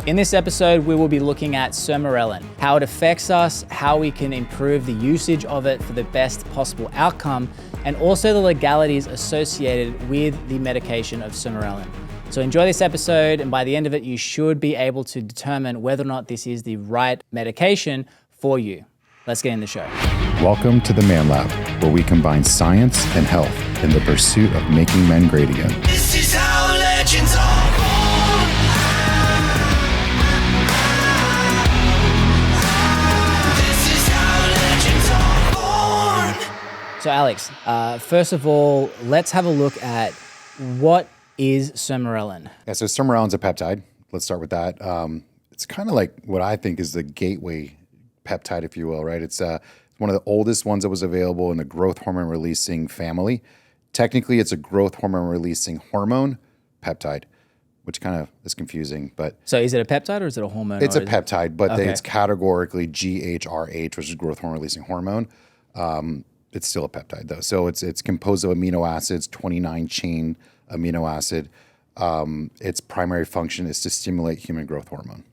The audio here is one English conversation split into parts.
In this episode, we will be looking at Sermorelin, how it affects us, how we can improve the usage of it for the best possible outcome, and also the legalities associated with the medication of Sermorelin. So enjoy this episode, and by the end of it, you should be able to determine whether or not this is the right medication for you. Let's get in the show. Welcome to the ManLab, where we combine science and health in the pursuit of making men great again. This is how legends are born. This is how legends are born. So Alex, first of all, let's have a look at what is Sermorelin. Yeah, so Sermorelin's a peptide. Let's start with that. It's kind of like what I think is the gateway peptide, if you will, right? It's one of the oldest ones that was available in the growth hormone releasing family. Technically, it's a growth hormone releasing hormone peptide, which kind of is confusing. But So is it a peptide or is it a hormone? it's or a is peptide, but Okay. it's categorically GHRH, which is growth hormone releasing hormone. It's still a peptide though. So it's composed of amino acids, 29 chain amino acid. Its primary function is to stimulate human growth hormone.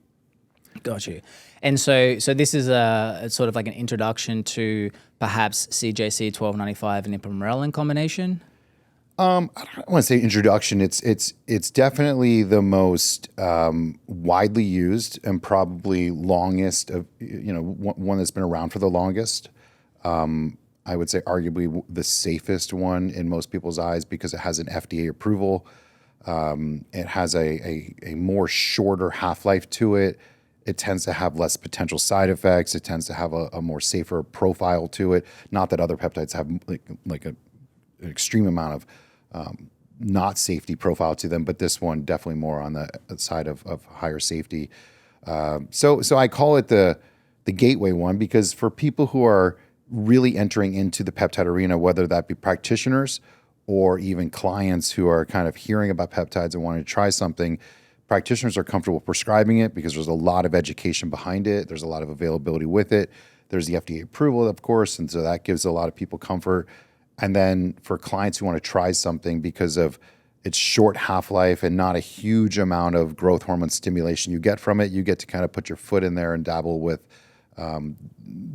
Got you. And so this is a sort of like an introduction to perhaps CJC 1295 and ipamorelin combination. I don't want to say introduction. It's definitely the most widely used and probably longest of, one that's been around for the longest. I would say arguably the safest one in most people's eyes because it has an FDA approval. It has a more shorter half-life to it. It tends to have less potential side effects. It tends to have a more safer profile to it. Not that other peptides have like an extreme amount of not safety profile to them, but this one definitely more on the side of higher safety. So I call it the gateway one because for people who are really entering into the peptide arena, whether that be practitioners or even clients who are kind of hearing about peptides and wanting to try something, practitioners are comfortable prescribing it because there's a lot of education behind it. There's a lot of availability with it. There's the FDA approval, of course, and so that gives a lot of people comfort. And then for clients who want to try something because of its short half-life and not a huge amount of growth hormone stimulation you get from it, you get to kind of put your foot in there and dabble with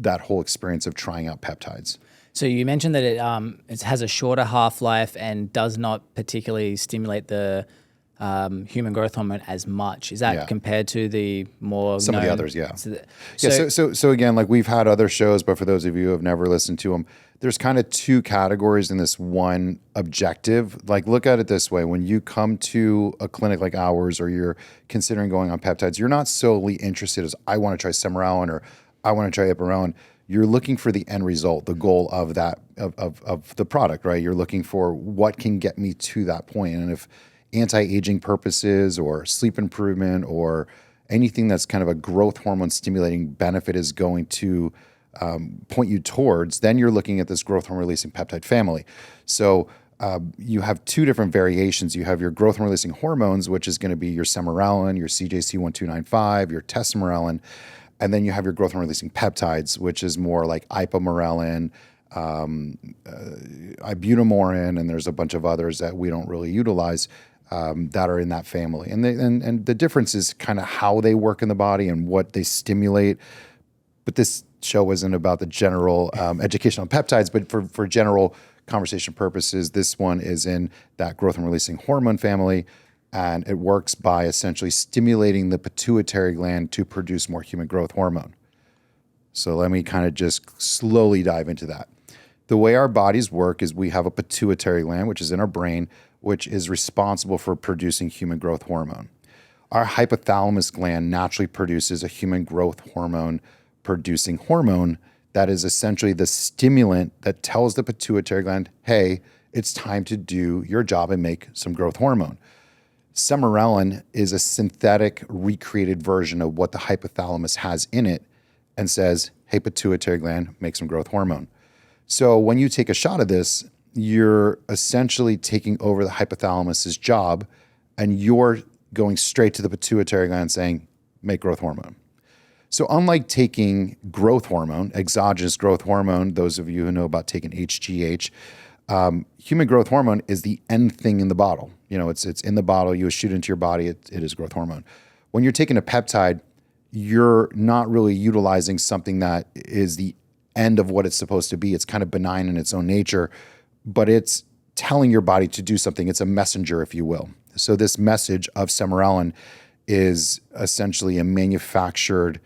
that whole experience of trying out peptides. So you mentioned that it has a shorter half-life and does not particularly stimulate the human growth hormone as much. Is that Yeah. compared to the more Some of the known- others, yeah. So, So again, like we've had other shows, but for those of you who have never listened to them, there's kind of two categories in this one objective. Like look at it this way. When you come to a clinic like ours or you're considering going on peptides, you're not solely interested as I want to try Sermorelin or I want to try ipamorelin. You're looking for the end result, the goal of that, of the product, right? You're looking for what can get me to that point. And if anti-aging purposes or sleep improvement or anything that's kind of a growth hormone stimulating benefit is going to point you towards, then you're looking at this growth hormone releasing peptide family. So you have two different variations. You have your growth hormone releasing hormones, which is going to be your Sermorelin, your CJC 1295, your Sermorelin, and then you have your growth hormone releasing peptides, which is more like ipamorelin, ibutamoren, and there's a bunch of others that we don't really utilize that are in that family. And the difference is kind of how they work in the body and what they stimulate. But this show isn't about the general education on peptides, but for general conversation purposes, this one is in that growth hormone releasing hormone family. And it works by essentially stimulating the pituitary gland to produce more human growth hormone. So let me kind of just slowly dive into that. The way our bodies work is we have a pituitary gland, which is in our brain, which is responsible for producing human growth hormone. Our hypothalamus gland naturally produces a human growth hormone producing hormone that is essentially the stimulant that tells the pituitary gland, hey, it's time to do your job and make some growth hormone. Sermorelin is a synthetic recreated version of what the hypothalamus has in it and says, hey, pituitary gland, make some growth hormone. So when you take a shot of this, you're essentially taking over the hypothalamus's job and you're going straight to the pituitary gland saying, make growth hormone. So unlike taking growth hormone, exogenous growth hormone, those of you who know about taking HGH, human growth hormone is the end thing in the bottle. You know, it's in the bottle, you shoot into your body, it is growth hormone. When you're taking a peptide, you're not really utilizing something that is the end of what it's supposed to be. It's kind of benign in its own nature, but it's telling your body to do something. It's a messenger, if you will. So this message of Sermorelin is essentially a manufactured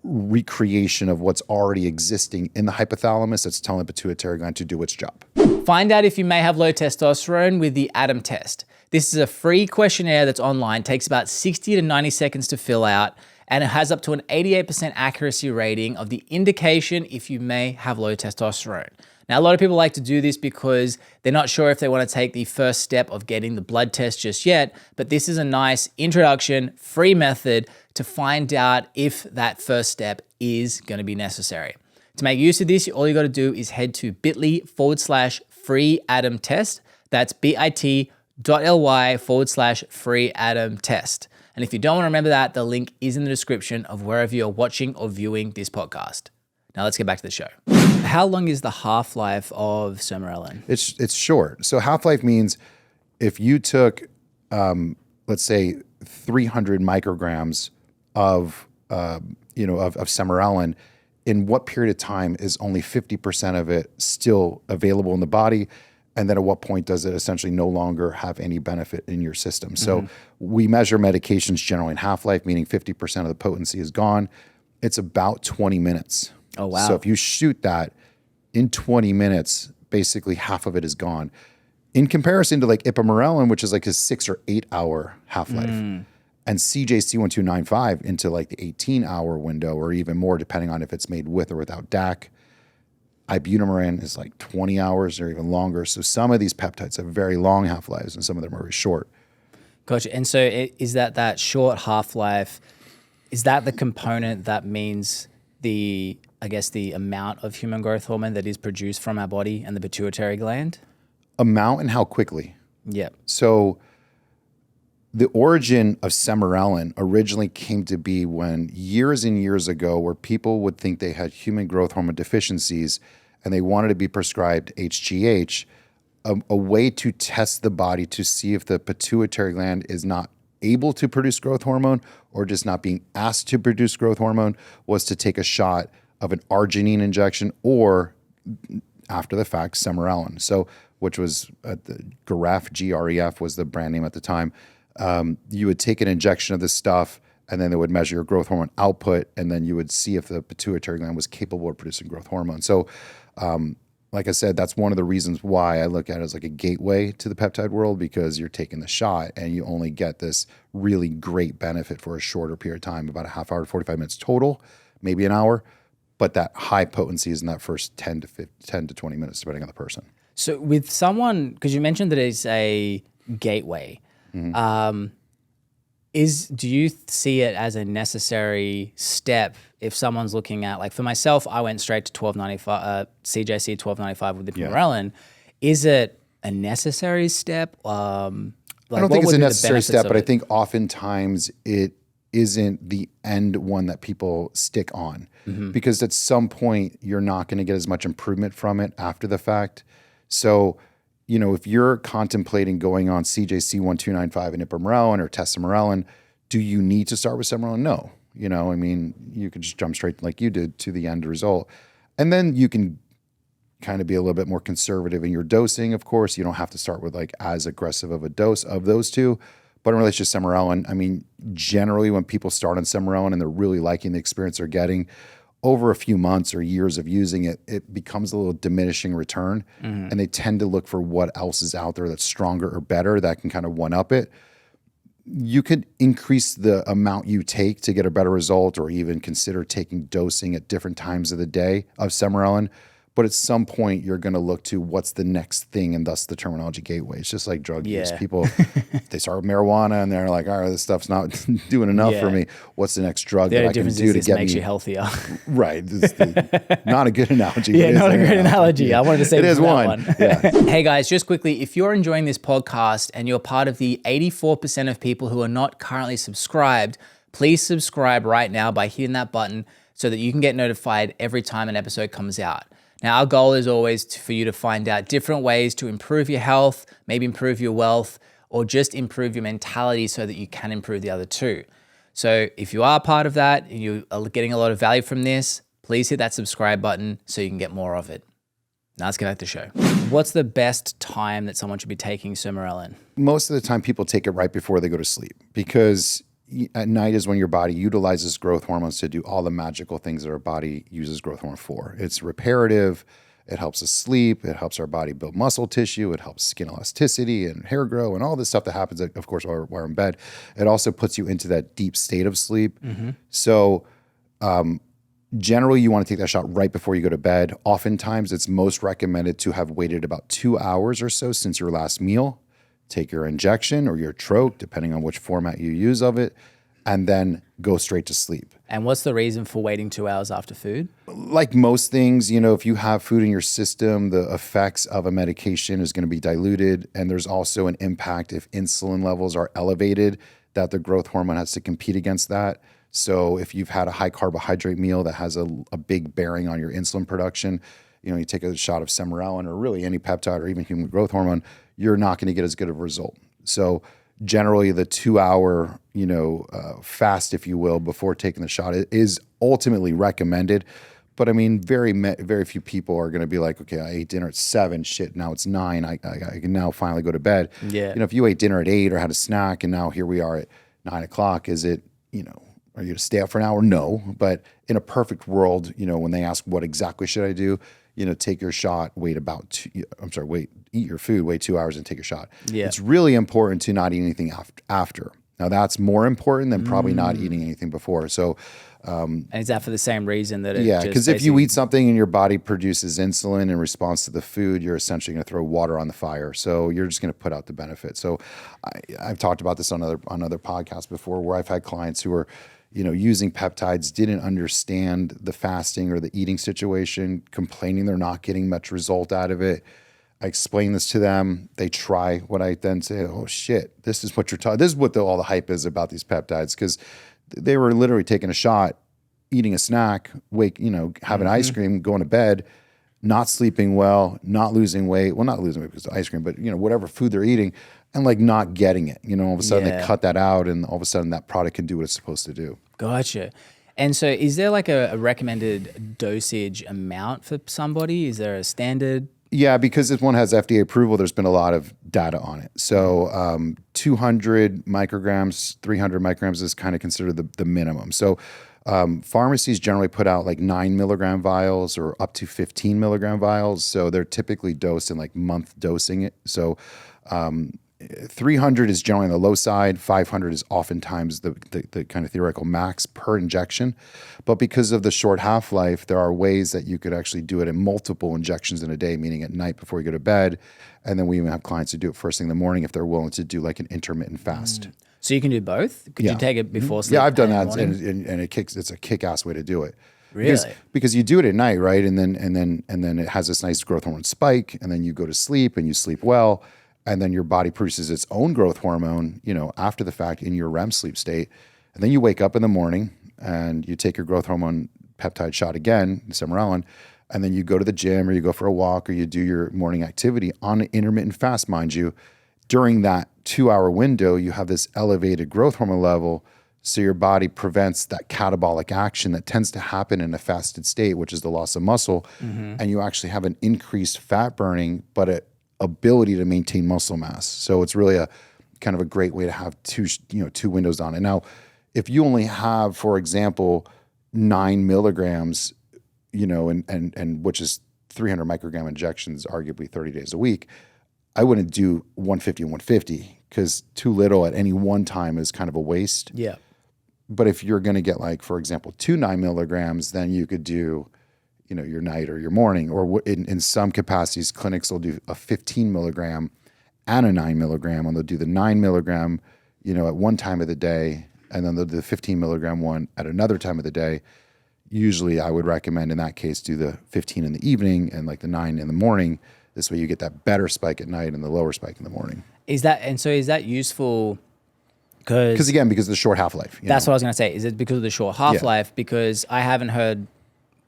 recreation of what's already existing in the hypothalamus that's telling the pituitary gland to do its job. Find out if you may have low testosterone with the ADAM test. This is a free questionnaire that's online, takes about 60 to 90 seconds to fill out, and it has up to an 88% accuracy rating of the indication if you may have low testosterone. Now, a lot of people like to do this because they're not sure if they want to take the first step of getting the blood test just yet, but this is a nice introduction, free method to find out if that first step is going to be necessary. To make use of this, all you got to do is head to bit.ly/free ADAM test. That's bit.ly/free ADAM test. And if you don't want to remember that, the link is in the description of wherever you're watching or viewing this podcast. Now let's get back to the show. How long is the half-life of Sermorelin? It's short. So half-life means if you took, let's say, 300 micrograms of Sermorelin, in what period of time is only 50% of it still available in the body? And then at what point does it essentially no longer have any benefit in your system? So we measure medications generally in half-life, meaning 50% of the potency is gone. It's about 20 minutes. Oh, wow. So if you shoot that in 20 minutes, basically half of it is gone. In comparison to like ipamorelin, which is like a 6 or 8 hour half-life, and CJC1295 into like the 18-hour window or even more, depending on if it's made with or without DAC. Ibutamoren is like 20 hours or even longer. So some of these peptides have very long half-lives and some of them are very short. Gotcha. And so is that short half-life, is that the component that means the amount of human growth hormone that is produced from our body and the pituitary gland? Amount and how quickly. Yep. So the origin of Sermorelin originally came to be when years and years ago where people would think they had human growth hormone deficiencies and they wanted to be prescribed HGH, a way to test the body to see if the pituitary gland is not able to produce growth hormone or just not being asked to produce growth hormone was to take a shot of an arginine injection or after the fact Sermorelin. So which was the GREF, GREF was the brand name at the time. You would take an injection of this stuff and then they would measure your growth hormone output and then you would see if the pituitary gland was capable of producing growth hormone. So like I said, that's one of the reasons why I look at it as like a gateway to the peptide world, because you're taking the shot and you only get this really great benefit for a shorter period of time, about a half hour to 45 minutes total, maybe an hour. But that high potency is in that first 10 to 20 minutes, depending on the person. So with someone, because you mentioned that it's a gateway, do you see it as a necessary step if someone's looking at, like for myself, I went straight to 1295, CJC 1295 with the Sermorelin. Is it a necessary step? I don't think it's a necessary step, but I think oftentimes it isn't the end one that people stick on because at some point you're not going to get as much improvement from it after the fact. So, you know, if you're contemplating going on CJC 1295 and ipamorelin or tesamorelin, do you need to start with Sermorelin? No. You know, I mean, you could just jump straight like you did to the end result. And then you can kind of be a little bit more conservative in your dosing, of course. You don't have to start with like as aggressive of a dose of those two. But in relation to Sermorelin, I mean, generally when people start on Sermorelin and they're really liking the experience they're getting, over a few months or years of using it, it becomes a little diminishing return. And they tend to look for what else is out there that's stronger or better that can kind of one-up it. You could increase the amount you take to get a better result or even consider taking dosing at different times of the day of Sermorelin. But at some point, you're going to look to what's the next thing, and thus the terminology gateway. It's just like drug use. People, they start with marijuana, and they're like, all right, this stuff's not doing enough for me. What's the next drug that I can do to get makes me? You healthier. Right. Not a good analogy. Not a great analogy. I wanted to say it is one. Hey guys, just quickly, if you're enjoying this podcast and you're part of the 84% of people who are not currently subscribed, please subscribe right now by hitting that button so that you can get notified every time an episode comes out. Now, our goal is always for you to find out different ways to improve your health, maybe improve your wealth, or just improve your mentality so that you can improve the other two. So if you are part of that and you are getting a lot of value from this, please hit that subscribe button so you can get more of it. Now let's get back to the show. What's the best time that someone should be taking Sermorelin? Most of the time people take it right before they go to sleep, because at night is when your body utilizes growth hormones to do all the magical things that our body uses growth hormone for. It's reparative. It helps us sleep. It helps our body build muscle tissue. It helps skin elasticity and hair grow and all this stuff that happens, of course, while we're in bed. It also puts you into that deep state of sleep. So generally, you want to take that shot right before you go to bed. Oftentimes, it's most recommended to have waited about 2 hours or so since your last meal. Take your injection or your troche, depending on which format you use of it, and then go straight to sleep. And what's the reason for waiting 2 hours after food? Like most things, you know, if you have food in your system, the effects of a medication is going to be diluted. And there's also an impact if insulin levels are elevated, that the growth hormone has to compete against that. So if you've had a high carbohydrate meal that has a big bearing on your insulin production, you know, you take a shot of Sermorelin or really any peptide or even human growth hormone, you're not going to get as good of a result. So generally the 2 hour, fast, if you will, before taking the shot is ultimately recommended. But I mean, very few people are going to be like, okay, I ate dinner at 7, shit, now it's 9. I can now finally go to bed. Yeah. You know, if you ate dinner at 8 or had a snack and now here we are at 9 o'clock, is it, are you going to stay up for an hour? No. But in a perfect world, when they ask what exactly should I do, take your shot, eat your food, wait 2 hours and take your shot. Yeah. It's really important to not eat anything after. Now that's more important than probably not eating anything before. So, and is that for the same reason that it because if you eat something and your body produces insulin in response to the food, you're essentially going to throw water on the fire. So you're just going to put out the benefit. So I've talked about this on other podcasts before, where I've had clients who are, using peptides, didn't understand the fasting or the eating situation, complaining they're not getting much result out of it. I explain this to them. They try what I then say, oh shit, this is what you're talking. This is what all the hype is about these peptides, because they were literally taking a shot, eating a snack, having ice cream, going to bed, not sleeping well, not losing weight. Well, not losing weight because of ice cream, but whatever food they're eating, and like not getting it. All of a sudden they cut that out, and all of a sudden that product can do what it's supposed to do. Gotcha. And so is there like a recommended dosage amount for somebody? Is there a standard? Yeah, because this one has FDA approval, there's been a lot of data on it. So 200 micrograms, 300 micrograms is kind of considered the minimum. So pharmacies generally put out like 9 milligram vials or up to 15 milligram vials. So they're typically dosed in like month dosing it. So 300 is generally on the low side. 500 is oftentimes the kind of theoretical max per injection. But because of the short half-life, there are ways that you could actually do it in multiple injections in a day, meaning at night before you go to bed. And then we even have clients who do it first thing in the morning if they're willing to do like an intermittent fast. So you can do both? Could you take it before sleep? Yeah, I've done that, morning? and it's a kick-ass way to do it. Really? Because you do it at night, right? And then it has this nice growth hormone spike, and then you go to sleep and you sleep well. And then your body produces its own growth hormone, after the fact in your REM sleep state. And then you wake up in the morning and you take your growth hormone peptide shot again, Sermorelin, and then you go to the gym or you go for a walk or you do your morning activity on an intermittent fast, mind you. During that 2 hour window, you have this elevated growth hormone level. So your body prevents that catabolic action that tends to happen in a fasted state, which is the loss of muscle. And you actually have an increased fat burning, but an ability to maintain muscle mass. So it's really a kind of a great way to have two windows on it. Now, if you only have, for example, 9 milligrams, and which is 300 microgram injections, arguably 30 days a week, I wouldn't do 150 and 150 because too little at any one time is kind of a waste. Yeah. But if you're going to get like, for example, 2 9 milligrams, then you could do, your night or your morning, or in some capacities, clinics will do a 15 milligram and a 9 milligram, and they'll do the 9 milligram, at one time of the day, and then they'll do the 15 milligram one at another time of the day. Usually I would recommend in that case, do the 15 in the evening and like the 9 in the morning. This way you get that better spike at night and the lower spike in the morning. Is that useful? Because again, because of the short half-life. That's what I was going to say. Is it because of the short half-life? Yeah. Because I haven't heard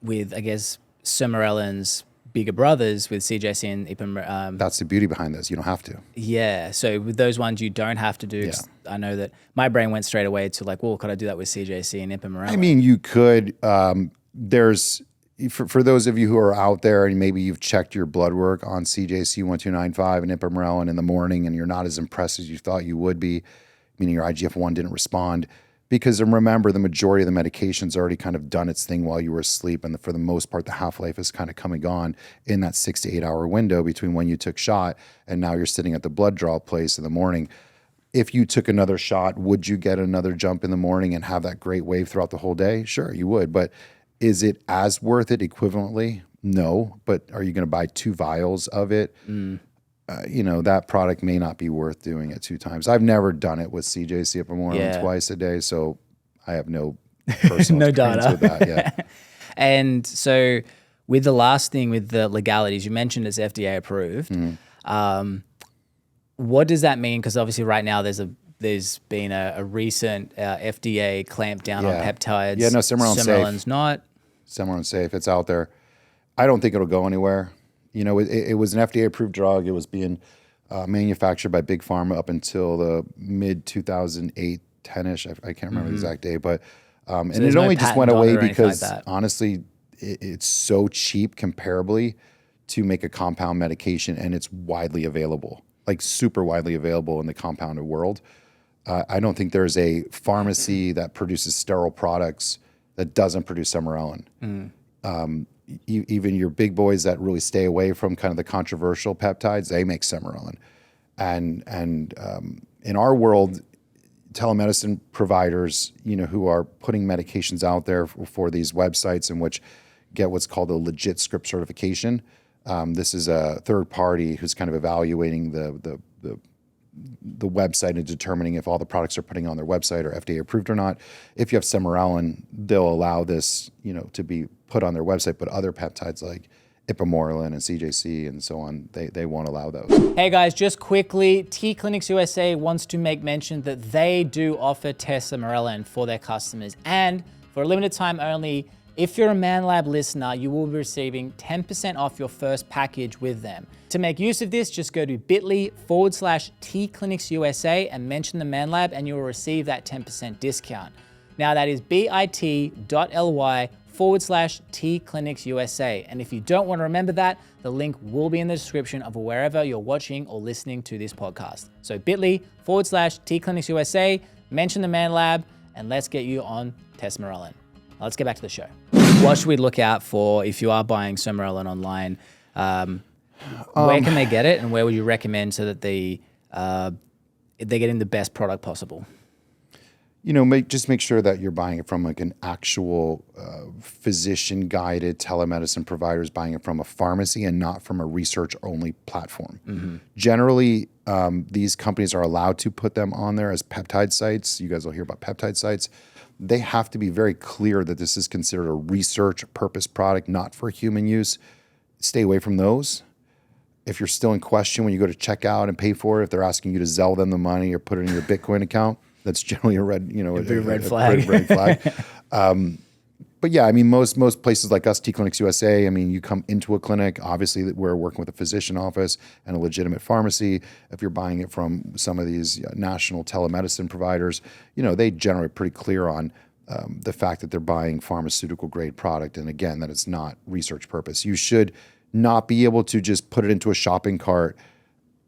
with, I guess, Sermorelin's bigger brothers with CJC and ipamorelin. That's the beauty behind this. You don't have to. Yeah. So with those ones, you don't have to do. 'Cause I know that my brain went straight away to like, well, could I do that with CJC and ipamorelin? I mean, you could. There's for those of you who are out there and maybe you've checked your blood work on CJC 1295 and ipamorelin in the morning, and you're not as impressed as you thought you would be, meaning your IGF-1 didn't respond. Because remember, the majority of the medication's already kind of done its thing while you were asleep, and for the most part, the half-life is kind of come and gone in that 6 to 8 hour window between when you took shot and now you're sitting at the blood draw place in the morning. If you took another shot, would you get another jump in the morning and have that great wave throughout the whole day? Sure, you would. But is it as worth it equivalently? No. But are you going to buy 2 vials of it? That product may not be worth doing it 2 times. I've never done it with CJC ipamorelin twice a day, so I have no personal No experience data. with that. Yeah. And so with the last thing with the legalities, you mentioned it's FDA approved. What does that mean? Because obviously right now there's been a recent FDA clamp down on peptides. Yeah, no, Sermorelin's safe. Not. Sermorelin safe. It's out there. I don't think it'll go anywhere. It was an FDA-approved drug. It was being manufactured by Big Pharma up until the mid-2008, 10-ish. I can't remember the exact day. But and it only just went away because, honestly, it's so cheap comparably to make a compound medication, and it's widely available, like super widely available in the compounded world. I don't think there's a pharmacy that produces sterile products that doesn't produce Sermorelin. Even your big boys that really stay away from kind of the controversial peptides, they make Sermorelin. And in our world, telemedicine providers, who are putting medications out there for these websites in which get what's called a legit script certification. This is a third party who's kind of evaluating the website and determining if all the products they're putting on their website are FDA approved or not. If you have Sermorelin, they'll allow this, to be put on their website, but other peptides like ipamorelin and CJC and so on, they won't allow those. Hey guys, just quickly, T Clinics USA wants to make mention that they do offer test Sermorelin for their customers, and for a limited time only, if you're a ManLab listener, you will be receiving 10% off your first package with them. To make use of this, just go to bit.ly/TClinicsUSA and mention the ManLab and you will receive that 10% discount. Now that is bit.ly/TClinicsUSA. And if you don't want to remember that, the link will be in the description of wherever you're watching or listening to this podcast. So bit.ly/TClinicsUSA, mention the ManLab, and let's get you on test Sermorelin. Let's get back to the show. What should we look out for if you are buying Sermorelin online? Where can they get it, and where would you recommend so that they're getting the best product possible? Just make sure that you're buying it from like an actual physician-guided telemedicine providers, buying it from a pharmacy and not from a research-only platform. Generally, these companies are allowed to put them on there as peptide sites. You guys will hear about peptide sites. They have to be very clear that this is considered a research purpose product, not for human use. Stay away from those. If you're still in question when you go to check out and pay for it, if they're asking you to Zelle them the money or put it in your Bitcoin account, that's generally a red, big red flag. Red flag. But yeah, I mean, most places like us, T Clinics USA, I mean, you come into a clinic, obviously we're working with a physician office and a legitimate pharmacy. If you're buying it from some of these national telemedicine providers, they generally pretty clear on the fact that they're buying pharmaceutical grade product. And again, that it's not research purpose. You should not be able to just put it into a shopping cart,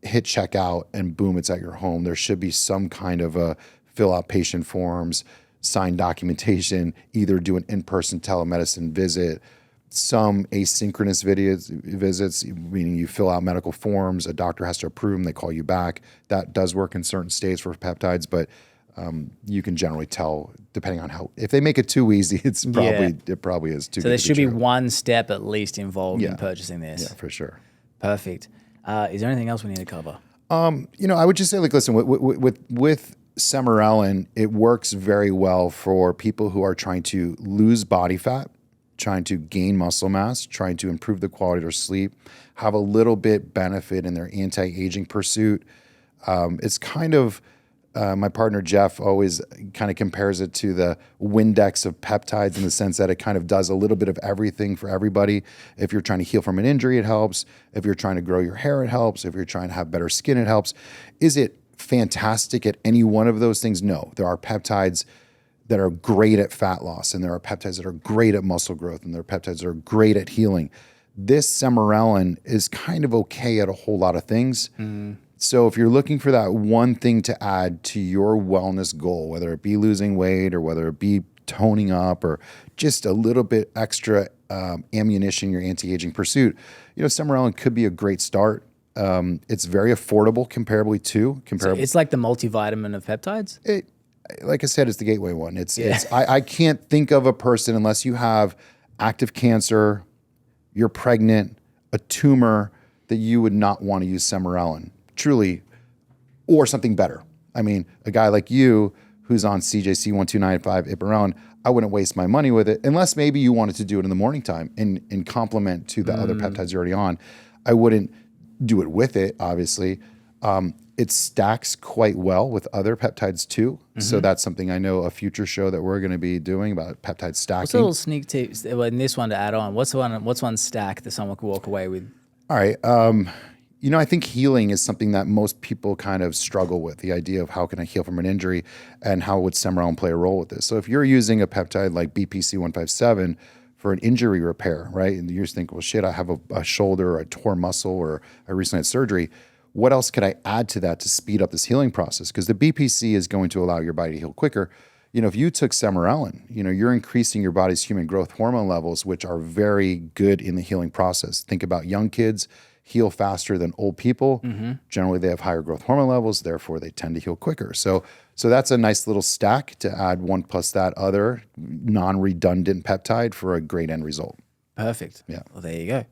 hit checkout, and boom, it's at your home. There should be some kind of a fill out patient forms, sign documentation, either do an in-person telemedicine visit, some asynchronous visits, meaning you fill out medical forms, a doctor has to approve them, they call you back. That does work in certain states for peptides, but you can generally tell, depending on if they make it too easy, it probably is too. So there should be one step at least involved in purchasing this. Yeah, for sure. Perfect. Is there anything else we need to cover? I would just say, listen, with Sermorelin, it works very well for people who are trying to lose body fat, trying to gain muscle mass, trying to improve the quality of their sleep, have a little bit benefit in their anti-aging pursuit. It's kind of my partner Jeff always kind of compares it to the Windex of peptides in the sense that it kind of does a little bit of everything for everybody. If you're trying to heal from an injury, it helps. If you're trying to grow your hair, it helps. If you're trying to have better skin, it helps. Is it fantastic at any one of those things? No. There are peptides that are great at fat loss, and there are peptides that are great at muscle growth, and there are peptides that are great at healing. This Sermorelin is kind of okay at a whole lot of things. So if you're looking for that one thing to add to your wellness goal, whether it be losing weight or whether it be toning up or just a little bit extra ammunition in your anti-aging pursuit, Sermorelin could be a great start. It's very affordable comparably to. So it's like the multivitamin of peptides? Like I said, it's the gateway one. I can't think of a person unless you have active cancer, you're pregnant, a tumor, that you would not want to use Sermorelin. Truly, or something better. I mean, a guy like you who's on CJC 1295 Ipirone, I wouldn't waste my money with it unless maybe you wanted to do it in the morning time in complement to the other peptides you're already on. I wouldn't do it with it, obviously. It stacks quite well with other peptides too. So that's something I know a future show that we're going to be doing about peptide stacking. What's a little sneak tips in this one to add on? What's one stack that someone could walk away with? All right. I think healing is something that most people kind of struggle with, the idea of how can I heal from an injury and how would Sermorelin play a role with this. So if you're using a peptide like BPC-157 for an injury repair, right? And you just think, well, shit, I have a shoulder or a torn muscle or I recently had surgery. What else could I add to that to speed up this healing process? Because the BPC is going to allow your body to heal quicker. If you took Sermorelin, you're increasing your body's human growth hormone levels, which are very good in the healing process. Think about young kids heal faster than old people. Generally, they have higher growth hormone levels, therefore they tend to heal quicker. So that's a nice little stack to add one plus that other non-redundant peptide for a great end result. Perfect. Yeah. Well, there you go.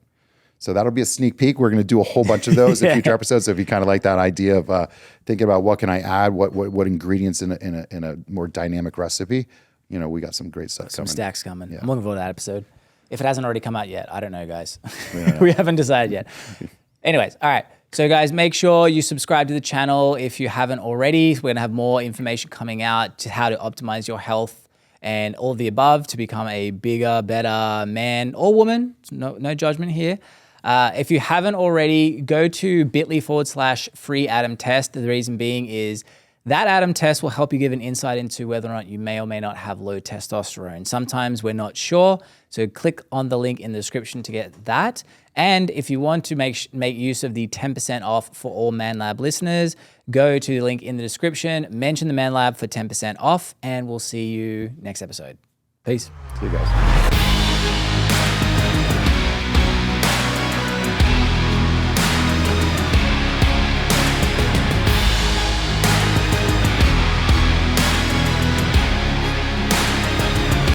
So that'll be a sneak peek. We're going to do a whole bunch of those in future episodes. So if you kind of like that idea of thinking about what can I add, what ingredients in a more dynamic recipe, we got some great stuff coming. Some stacks coming. Yeah. I'm looking forward to that episode. If it hasn't already come out yet, I don't know, guys. We haven't decided yet. Anyways, all right. So guys, make sure you subscribe to the channel if you haven't already. We're going to have more information coming out to how to optimize your health and all of the above to become a bigger, better man or woman. No judgment here. If you haven't already, go to bit.ly/free Adam test. The reason being is that Adam test will help you give an insight into whether or not you may or may not have low testosterone. Sometimes we're not sure, so click on the link in the description to get that. And if you want to make use of the 10% off for all ManLab listeners, go to the link in the description, mention the ManLab for 10% off, and we'll see you next episode. Peace. See you guys.